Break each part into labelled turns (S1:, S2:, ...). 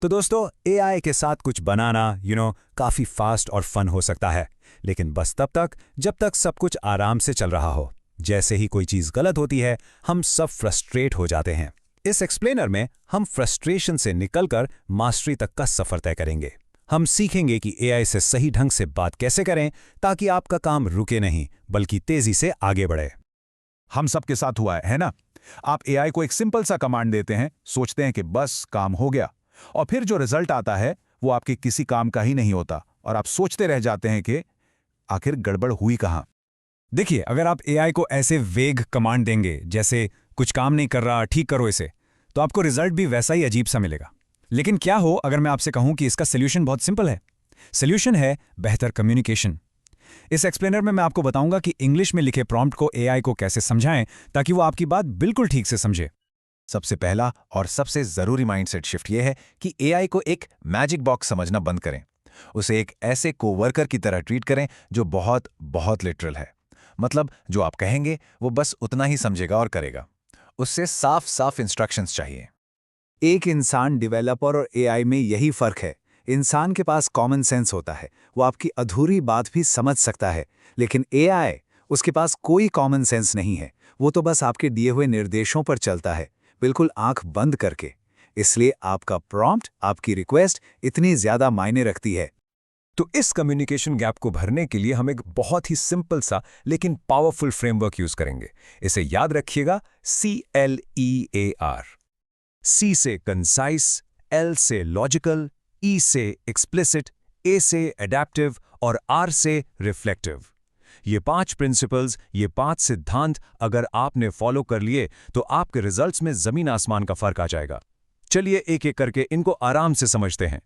S1: तो दोस्तों एआई के साथ कुछ बनाना काफ़ी फास्ट और फन हो सकता है, लेकिन बस तब तक जब तक सब कुछ आराम से चल रहा हो। जैसे ही कोई चीज़ गलत होती है हम सब फ्रस्ट्रेट हो जाते हैं। इस एक्सप्लेनर में हम फ्रस्ट्रेशन से निकलकर मास्टरी तक का सफ़र तय करेंगे। हम सीखेंगे कि एआई से सही ढंग से बात कैसे करें ताकि आपका काम रुके नहीं बल्कि तेज़ी से आगे बढ़े।
S2: हम सबके साथ हुआ है ना? आप एआई को एक सिंपल सा कमांड देते हैं, सोचते हैं कि बस काम हो गया, और फिर जो रिजल्ट आता है वो आपके किसी काम का ही नहीं होता और आप सोचते रह जाते हैं कि आखिर गड़बड़ हुई कहां।
S3: देखिए, अगर आप एआई को ऐसे वेग कमांड देंगे जैसे कुछ काम नहीं कर रहा, ठीक करो इसे, तो आपको रिजल्ट भी वैसा ही अजीब सा मिलेगा। लेकिन क्या हो अगर मैं आपसे कहूं कि इसका सोल्यूशन बहुत सिंपल है। सोल्यूशन है बेहतर कम्युनिकेशन। इस एक्सप्लेनर में मैं आपको बताऊंगा कि इंग्लिश में लिखे प्रॉम्प्ट को एआई को कैसे समझाएं ताकि वो आपकी बात बिल्कुल ठीक से समझे।
S2: सबसे पहला और सबसे जरूरी माइंडसेट शिफ्ट यह है कि एआई को एक मैजिक बॉक्स समझना बंद करें। उसे एक ऐसे कोवर्कर की तरह ट्रीट करें जो बहुत बहुत लिटरल है। मतलब जो आप कहेंगे वो बस उतना ही समझेगा और करेगा। उससे साफ साफ इंस्ट्रक्शंस चाहिए।
S4: एक इंसान डेवलपर और एआई में यही फर्क है। इंसान के पास कॉमन सेंस होता है, वो आपकी अधूरी बात भी समझ सकता है, लेकिन एआई, उसके पास कोई कॉमन सेंस नहीं है। वो तो बस आपके दिए हुए निर्देशों पर चलता है, बिल्कुल आंख बंद करके। इसलिए आपका प्रॉम्प्ट, आपकी रिक्वेस्ट इतनी ज्यादा मायने रखती है।
S3: तो इस कम्युनिकेशन गैप को भरने के लिए हम एक बहुत ही सिंपल सा लेकिन पावरफुल फ्रेमवर्क यूज करेंगे। इसे याद रखिएगा, CLEAR। C से कंसाइस, L से लॉजिकल, E से एक्सप्लिसिट, A से एडेप्टिव और R से रिफ्लेक्टिव। ये 5 प्रिंसिपल्स, ये 5 सिद्धांत अगर आपने फॉलो कर लिए तो आपके रिजल्ट्स में जमीन आसमान का फर्क आ जाएगा। चलिए एक एक करके इनको आराम से समझते हैं।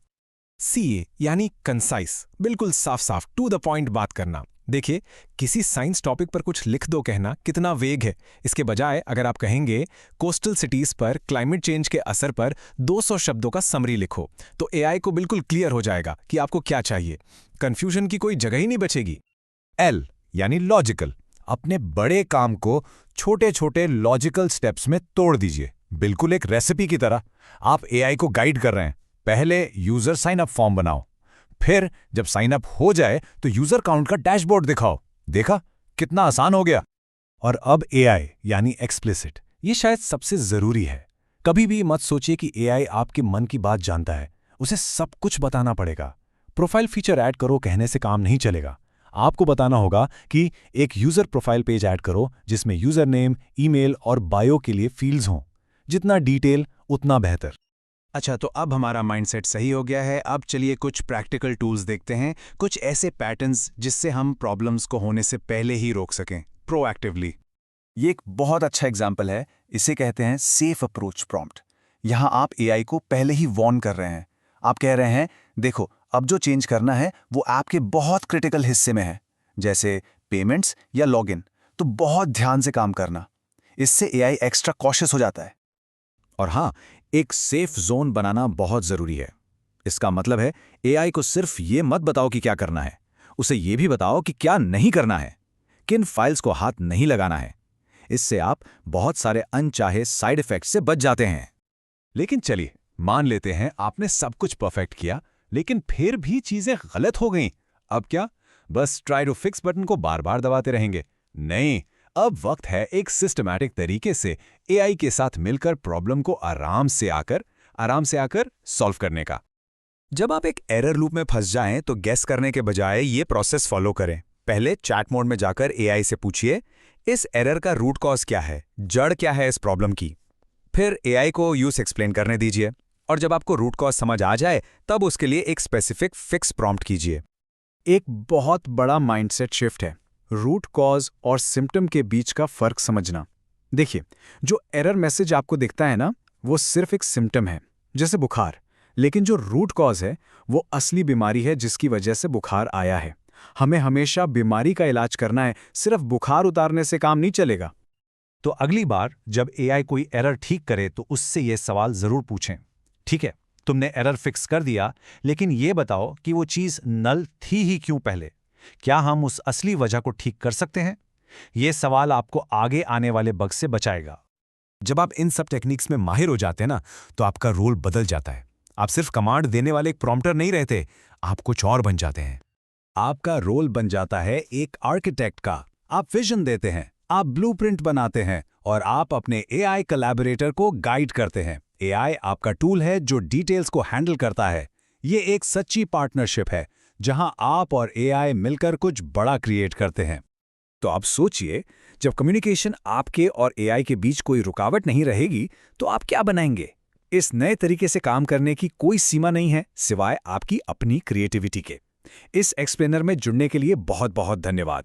S5: CA यानी कंसाइस, बिल्कुल साफ साफ टू द पॉइंट बात करना। देखिए, किसी साइंस टॉपिक पर कुछ लिख दो कहना कितना वेग है। इसके बजाय अगर आप कहेंगे कोस्टल सिटीज पर क्लाइमेट चेंज के असर पर 200 शब्दों का समरी लिखो, तो एआई को बिल्कुल क्लियर हो जाएगा कि आपको क्या चाहिए। कंफ्यूजन की कोई जगह ही नहीं बचेगी।
S2: L यानी लॉजिकल। अपने बड़े काम को छोटे छोटे लॉजिकल स्टेप्स में तोड़ दीजिए, बिल्कुल एक रेसिपी की तरह। आप एआई को गाइड कर रहे हैं। पहले यूजर साइन अप फॉर्म बनाओ, फिर जब साइन अप हो जाए तो यूजर काउंट का डैशबोर्ड दिखाओ। देखा कितना आसान हो गया।
S3: और अब एआई यानी एक्सप्लिसिट, ये शायद सबसे जरूरी है। कभी भी मत सोचिए कि एआई आपके मन की बात जानता है। उसे सब कुछ बताना पड़ेगा। प्रोफाइल फीचर ऐड करो कहने से काम नहीं चलेगा। आपको बताना होगा कि एक यूजर प्रोफाइल पेज ऐड करो जिसमें यूजर नेम, ईमेल और बायो के लिए फील्ड्स हों। जितना डिटेल उतना बेहतर।
S4: अच्छा, तो अब हमारा माइंडसेट सही हो गया है। अब चलिए कुछ प्रैक्टिकल टूल्स देखते हैं, कुछ ऐसे पैटर्न्स जिससे हम प्रॉब्लम्स को होने से पहले ही रोक सकें, प्रोएक्टिवली।
S2: ये एक बहुत अच्छा एग्जाम्पल है। इसे कहते हैं सेफ अप्रोच प्रॉम्प्ट। यहाँ आप एआई को पहले ही वॉर्न कर रहे हैं। आप कह रहे हैं, देखो अब जो चेंज करना है वो ऐप के बहुत क्रिटिकल हिस्से में है, जैसे पेमेंट्स या लॉगिन, तो बहुत ध्यान से काम करना। इससे एआई एक्स्ट्रा कॉशियस हो जाता है।
S4: और हाँ, एक सेफ जोन बनाना बहुत जरूरी है। इसका मतलब है एआई को सिर्फ ये मत बताओ कि क्या करना है, उसे ये भी बताओ कि क्या नहीं करना है, किन फाइल्स को हाथ नहीं लगाना है। इससे आप बहुत सारे अनचाहे साइड इफेक्ट से बच जाते हैं।
S3: लेकिन चलिए मान लेते हैं आपने सब कुछ परफेक्ट किया, लेकिन फिर भी चीजें गलत हो गईं। अब क्या बस ट्राई टू फिक्स बटन को बार बार दबाते रहेंगे? नहीं, अब वक्त है एक सिस्टमैटिक तरीके से एआई के साथ मिलकर प्रॉब्लम को आराम से आकर सॉल्व करने का।
S1: जब आप एक एरर लूप में फंस जाएं तो गेस करने के बजाय ये प्रोसेस फॉलो करें। पहले चैट मोड में जाकर एआई से पूछिए, इस एरर का रूट कॉज क्या है, जड़ क्या है इस प्रॉब्लम की। फिर एआई को यूज एक्सप्लेन करने दीजिए, और जब आपको रूट कॉज समझ आ जाए तब उसके लिए एक स्पेसिफिक फिक्स प्रॉम्प्ट कीजिए।
S4: एक बहुत बड़ा माइंडसेट शिफ्ट है रूट कॉज और सिम्टम के बीच का फर्क समझना। देखिए, जो एरर मैसेज आपको दिखता है ना, वो सिर्फ एक सिम्टम है, जैसे बुखार। लेकिन जो रूट कॉज है वो असली बीमारी है जिसकी वजह से बुखार आया है। हमें हमेशा बीमारी का इलाज करना है, सिर्फ बुखार उतारने से काम नहीं चलेगा।
S3: तो अगली बार जब एआई कोई एरर ठीक करे तो उससे यह सवाल जरूर पूछें, ठीक है तुमने एरर फिक्स कर दिया, लेकिन ये बताओ कि वो चीज नल थी ही क्यों पहले? क्या हम उस असली वजह को ठीक कर सकते हैं? ये सवाल आपको आगे आने वाले बग से बचाएगा। जब आप इन सब टेक्निक्स में माहिर हो जाते हैं ना, तो आपका रोल बदल जाता है।
S5: आप सिर्फ कमांड देने वाले एक प्रॉम्प्टर नहीं रहते, आप कुछ और बन जाते हैं।
S1: आपका रोल बन जाता है एक आर्किटेक्ट का। आप विजन देते हैं, आप ब्लूप्रिंट बनाते हैं और आप अपने एआई कोलैबोरेटर को गाइड करते हैं। एआई आपका टूल है जो डिटेल्स को हैंडल करता है। ये एक सच्ची पार्टनरशिप है जहां आप और एआई मिलकर कुछ बड़ा क्रिएट करते हैं।
S4: तो आप सोचिए, जब कम्युनिकेशन आपके और एआई के बीच कोई रुकावट नहीं रहेगी तो आप क्या बनाएंगे? इस नए तरीके से काम करने की कोई सीमा नहीं है सिवाय आपकी अपनी क्रिएटिविटी के। इस एक्सप्लेनर में जुड़ने के लिए बहुत बहुत धन्यवाद।